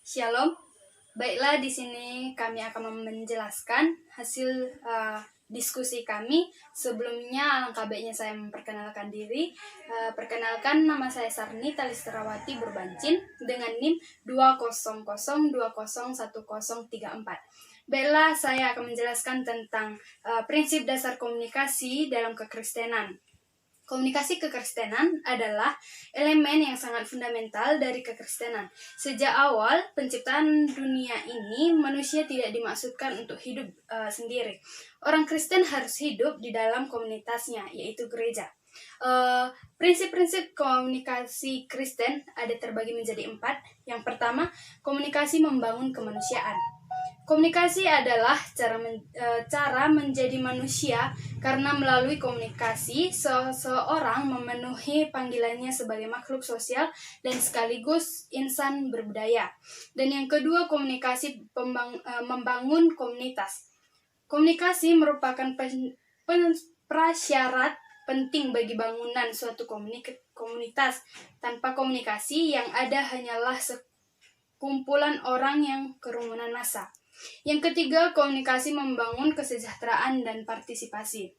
Shalom. Baiklah, di sini kami akan menjelaskan hasil diskusi kami. Sebelumnya, alangkah baiknya saya memperkenalkan diri. Perkenalkan, nama saya Sarni Talisterawati Burbancin dengan NIM 200201034. Baiklah, saya akan menjelaskan tentang prinsip dasar komunikasi dalam kekristenan. Komunikasi kekristenan adalah elemen yang sangat fundamental dari kekristenan. Sejak awal penciptaan dunia ini, manusia tidak dimaksudkan untuk hidup sendiri. Orang Kristen harus hidup di dalam komunitasnya, yaitu gereja. Prinsip-prinsip komunikasi Kristen ada terbagi menjadi 4. Yang pertama, komunikasi membangun kemanusiaan. Komunikasi adalah cara menjadi manusia karena melalui komunikasi seseorang memenuhi panggilannya sebagai makhluk sosial dan sekaligus insan berbudaya. Dan yang kedua, komunikasi membangun komunitas. Komunikasi merupakan prasyarat penting bagi bangunan suatu komunitas. Tanpa komunikasi, yang ada hanyalah sekumpulan orang yang kerumunan massa. Yang ketiga, komunikasi membangun kesejahteraan dan partisipasi.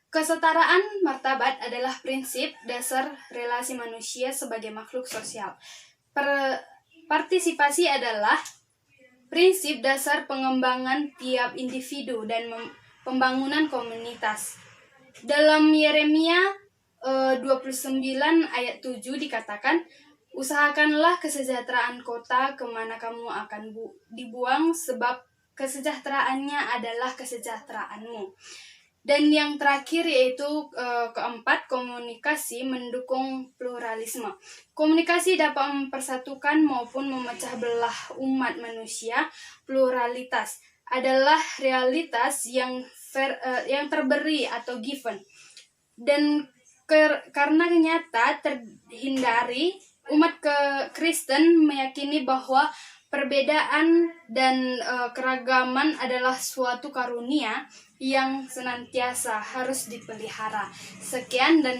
Kesetaraan martabat adalah prinsip dasar relasi manusia sebagai makhluk sosial. Partisipasi adalah prinsip dasar pengembangan tiap individu dan pembangunan komunitas. Dalam Yeremia 29 ayat 7 dikatakan, usahakanlah kesejahteraan kota kemana kamu akan dibuang, sebab kesejahteraannya adalah kesejahteraanmu. Dan yang terakhir yaitu keempat, komunikasi mendukung pluralisme. Komunikasi dapat mempersatukan maupun memecah belah umat manusia. Pluralitas adalah realitas yang terberi atau given. Dan karena nyata terhindari, umat Kristen meyakini bahwa perbedaan dan keragaman adalah suatu karunia yang senantiasa harus dipelihara. Sekian, dan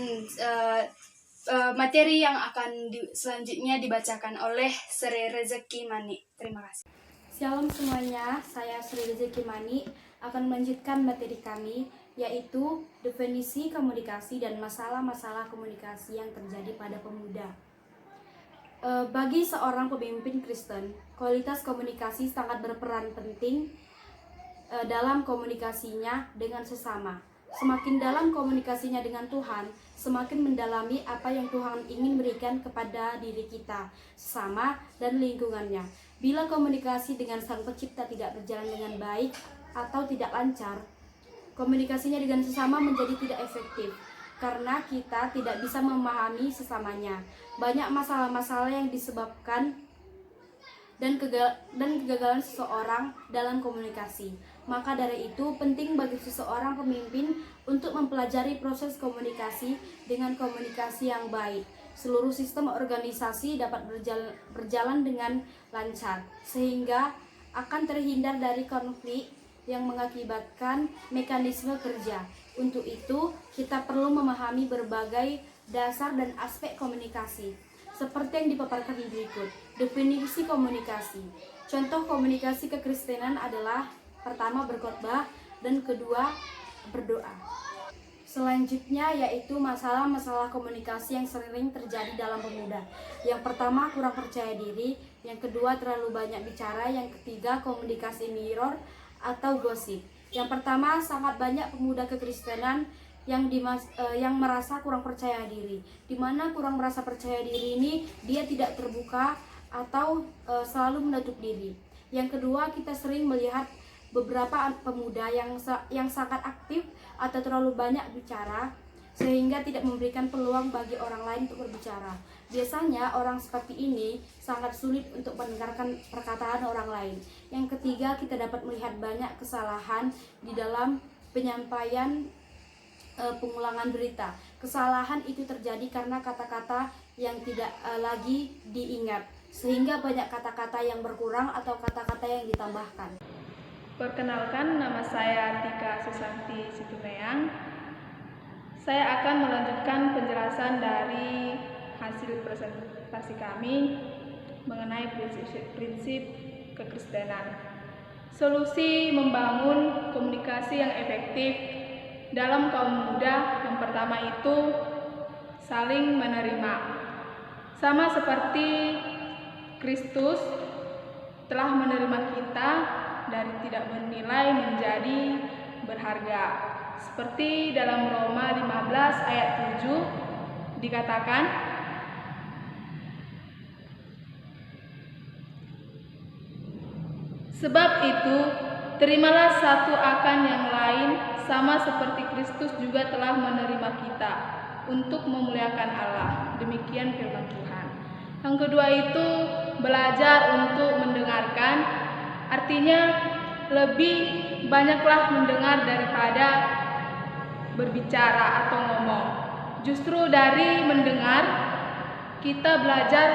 materi yang akan selanjutnya dibacakan oleh Sri Rezeki Mani. Terima kasih. Shalom semuanya, saya Sri Rezeki Mani akan melanjutkan materi kami, yaitu definisi komunikasi dan masalah-masalah komunikasi yang terjadi pada pemuda. Bagi seorang pemimpin Kristen, kualitas komunikasi sangat berperan penting dalam komunikasinya dengan sesama. Semakin dalam komunikasinya dengan Tuhan, semakin mendalami apa yang Tuhan ingin berikan kepada diri kita, sesama, dan lingkungannya. Bila komunikasi dengan Sang Pencipta tidak berjalan dengan baik atau tidak lancar, komunikasinya dengan sesama menjadi tidak efektif, karena kita tidak bisa memahami sesamanya. Banyak masalah-masalah yang disebabkan dan kegagalan seseorang dalam komunikasi. Maka dari itu penting bagi seseorang pemimpin untuk mempelajari proses komunikasi dengan komunikasi yang baik. Seluruh sistem organisasi dapat berjalan dengan lancar, sehingga akan terhindar dari konflik yang mengakibatkan mekanisme kerja. Untuk itu, kita perlu memahami berbagai dasar dan aspek komunikasi, seperti yang dipaparkan berikut. Definisi komunikasi. Contoh komunikasi kekristenan adalah pertama berkhotbah dan kedua berdoa. Selanjutnya yaitu masalah-masalah komunikasi yang sering terjadi dalam pemuda. Yang pertama, kurang percaya diri. Yang kedua, terlalu banyak bicara. Yang ketiga, komunikasi mirror atau gosip. Yang pertama, sangat banyak pemuda kekristenan yang merasa kurang percaya diri. Di mana kurang merasa percaya diri ini, dia tidak terbuka atau selalu menutup diri. Yang kedua, kita sering melihat beberapa pemuda yang sangat aktif atau terlalu banyak bicara, sehingga tidak memberikan peluang bagi orang lain untuk berbicara. Biasanya orang seperti ini sangat sulit untuk mendengarkan perkataan orang lain. Yang ketiga, kita dapat melihat banyak kesalahan di dalam penyampaian pengulangan berita. Kesalahan itu terjadi karena kata-kata yang tidak lagi diingat, sehingga banyak kata-kata yang berkurang atau kata-kata yang ditambahkan. Perkenalkan, nama saya Tika Susanti Situmeang. Saya akan melanjutkan penjelasan dari hasil presentasi kami mengenai prinsip-prinsip kekristenan. Solusi membangun komunikasi yang efektif dalam kaum muda yang pertama itu saling menerima. Sama seperti Kristus telah menerima kita dari tidak bernilai menjadi berharga. Seperti dalam Roma 15 ayat 7 dikatakan, sebab itu, terimalah satu akan yang lain, sama seperti Kristus juga telah menerima kita, untuk memuliakan Allah. Demikian firman Tuhan. Yang kedua itu, belajar untuk mendengarkan, artinya lebih banyaklah mendengar daripada berbicara atau ngomong. Justru dari mendengar, kita belajar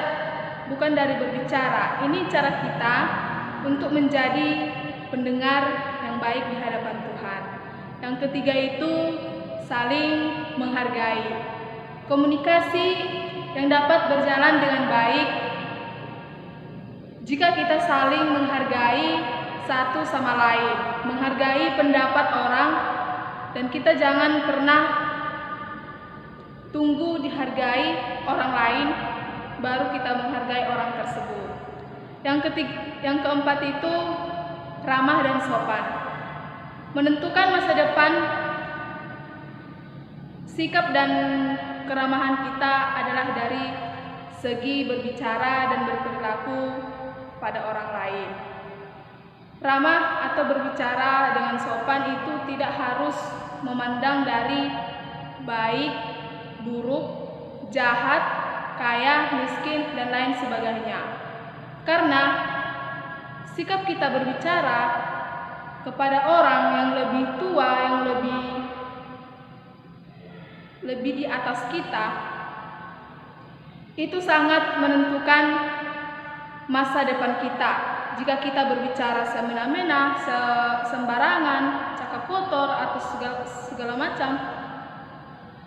bukan dari berbicara. Ini cara kita untuk menjadi pendengar yang baik di hadapan Tuhan. Yang ketiga itu saling menghargai. Komunikasi yang dapat berjalan dengan baik jika kita saling menghargai satu sama lain, menghargai pendapat orang, dan kita jangan pernah tunggu dihargai orang lain baru kita menghargai orang tersebut. Yang keempat itu ramah dan sopan. Menentukan masa depan, sikap dan keramahan kita adalah dari segi berbicara dan berperilaku pada orang lain. Ramah atau berbicara dengan sopan itu tidak harus memandang dari baik, buruk, jahat, kaya, miskin, dan lain sebagainya. Karena sikap kita berbicara kepada orang yang lebih tua, yang lebih di atas kita, itu sangat menentukan masa depan kita. Jika kita berbicara semena-mena, sembarangan, cakap kotor, atau segala macam,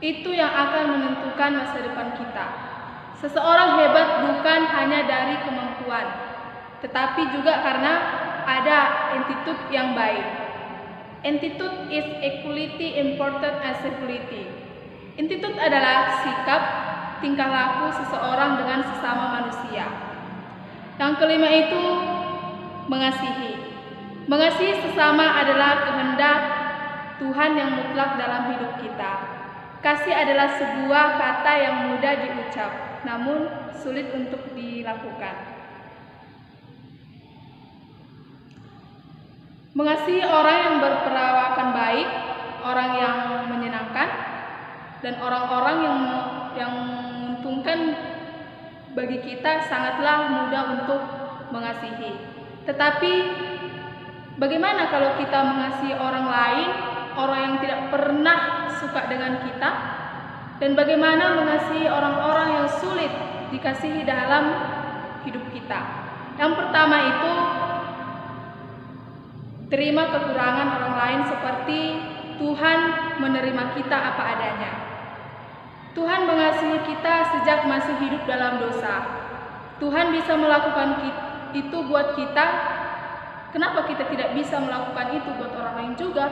itu yang akan menentukan masa depan kita. Seseorang hebat bukan hanya dari kemampuan, tetapi juga karena ada attitude yang baik. Attitude is equally important as ability. Attitude adalah sikap, tingkah laku seseorang dengan sesama manusia. Yang kelima itu mengasihi. Mengasihi sesama adalah kehendak Tuhan yang mutlak dalam hidup kita. Kasih adalah sebuah kata yang mudah diucap, namun sulit untuk dilakukan. Mengasihi orang yang berperawakan baik, orang yang menyenangkan, dan orang-orang yang menguntungkan bagi kita sangatlah mudah untuk mengasihi. Tetapi bagaimana kalau kita mengasihi orang lain, orang yang tidak pernah suka dengan kita? Dan bagaimana mengasihi orang-orang yang sulit dikasihi dalam hidup kita? Yang pertama itu, terima kekurangan orang lain seperti Tuhan menerima kita apa adanya. Tuhan mengasihi kita sejak masih hidup dalam dosa. Tuhan bisa melakukan itu buat kita. Kenapa kita tidak bisa melakukan itu buat orang lain juga?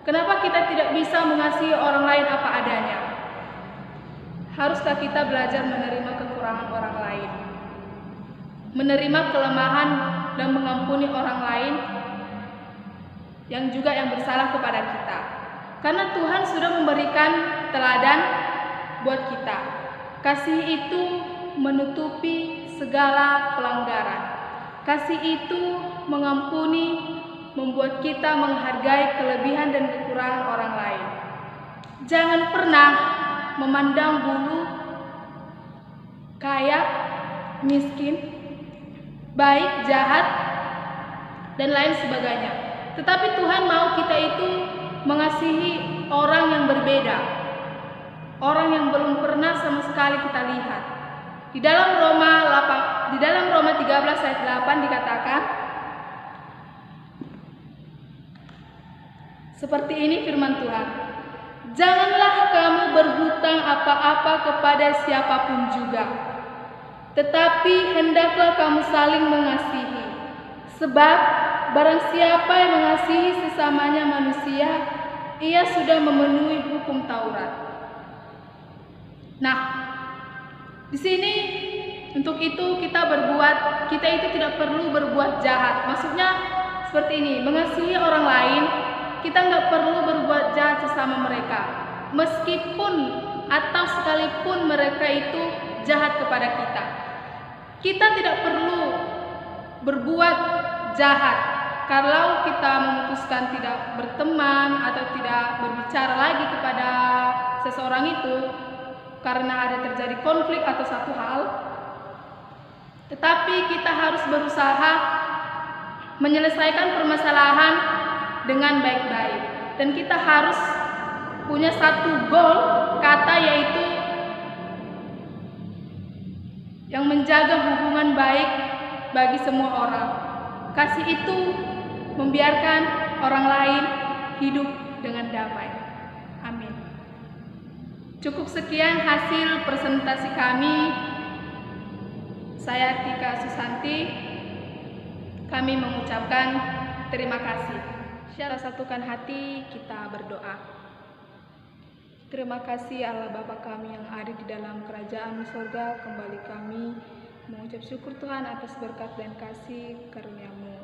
Kenapa kita tidak bisa mengasihi orang lain apa adanya? Haruskah kita belajar menerima kekurangan orang lain? Menerima kelemahan dan mengampuni orang lain yang bersalah kepada kita. Karena Tuhan sudah memberikan teladan buat kita. Kasih itu menutupi segala pelanggaran. Kasih itu mengampuni, membuat kita menghargai kelebihan dan kekurangan orang lain. Jangan pernah memandang bulu, kaya, miskin, baik, jahat, dan lain sebagainya. Tetapi Tuhan mau kita itu mengasihi orang yang berbeda, orang yang belum pernah sama sekali kita lihat. Di dalam Roma 13 ayat 8 dikatakan seperti ini firman Tuhan. Janganlah kamu berhutang apa-apa kepada siapapun juga, Tetapi hendaklah kamu saling mengasihi, sebab barang siapa yang mengasihi sesamanya manusia, ia sudah memenuhi hukum Taurat. Nah, di sini untuk itu kita itu tidak perlu berbuat jahat. Maksudnya seperti ini, mengasihi orang lain, kita nggak perlu berbuat jahat sesama mereka. Meskipun atau sekalipun mereka itu jahat kepada kita. Kita tidak perlu berbuat jahat. Kalau kita memutuskan tidak berteman atau tidak berbicara lagi kepada seseorang itu karena ada terjadi konflik atau satu hal, tetapi kita harus berusaha menyelesaikan permasalahan dengan baik-baik. Dan kita harus punya satu goal, kata yaitu yang menjaga hubungan baik bagi semua orang. Kasih itu membiarkan orang lain hidup dengan damai. Amin. Cukup sekian hasil presentasi kami. Saya Tika Susanti. Kami mengucapkan terima kasih. Secara satukan hati kita berdoa. Terima kasih Allah Bapa kami yang ada di dalam kerajaan surga. Kembali kami mengucap syukur Tuhan atas berkat dan kasih karunia-Mu.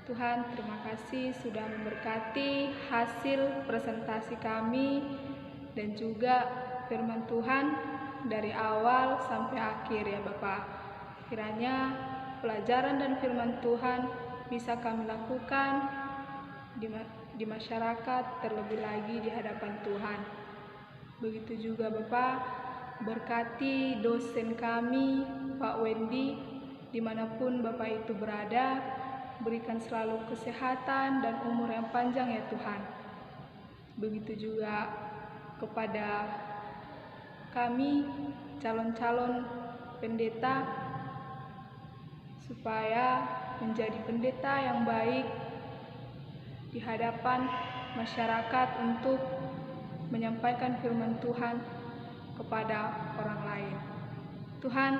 Tuhan, terima kasih sudah memberkati hasil presentasi kami dan juga firman Tuhan dari awal sampai akhir ya Bapa. Kiranya pelajaran dan firman Tuhan bisa kami lakukan di masyarakat, terlebih lagi di hadapan Tuhan. Begitu juga Bapak, berkati dosen kami, Pak Wendy, dimanapun Bapak itu berada, berikan selalu kesehatan dan umur yang panjang ya Tuhan. Begitu juga kepada kami, calon-calon pendeta, supaya menjadi pendeta yang baik di hadapan masyarakat untuk menyampaikan firman Tuhan kepada orang lain. Tuhan,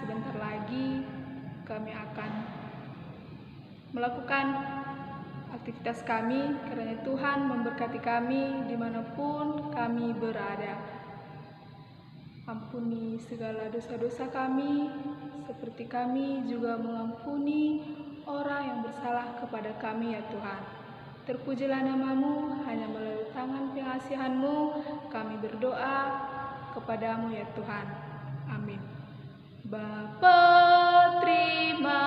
sebentar lagi kami akan melakukan aktivitas kami, kiranya Tuhan memberkati kami dimanapun kami berada. Ampuni segala dosa-dosa kami, seperti kami juga mengampuni orang yang bersalah kepada kami ya Tuhan. Terpujilah nama-Mu, hanya melalui tangan pengasihan-Mu kami berdoa kepadamu ya Tuhan. Amin. Bapa, terima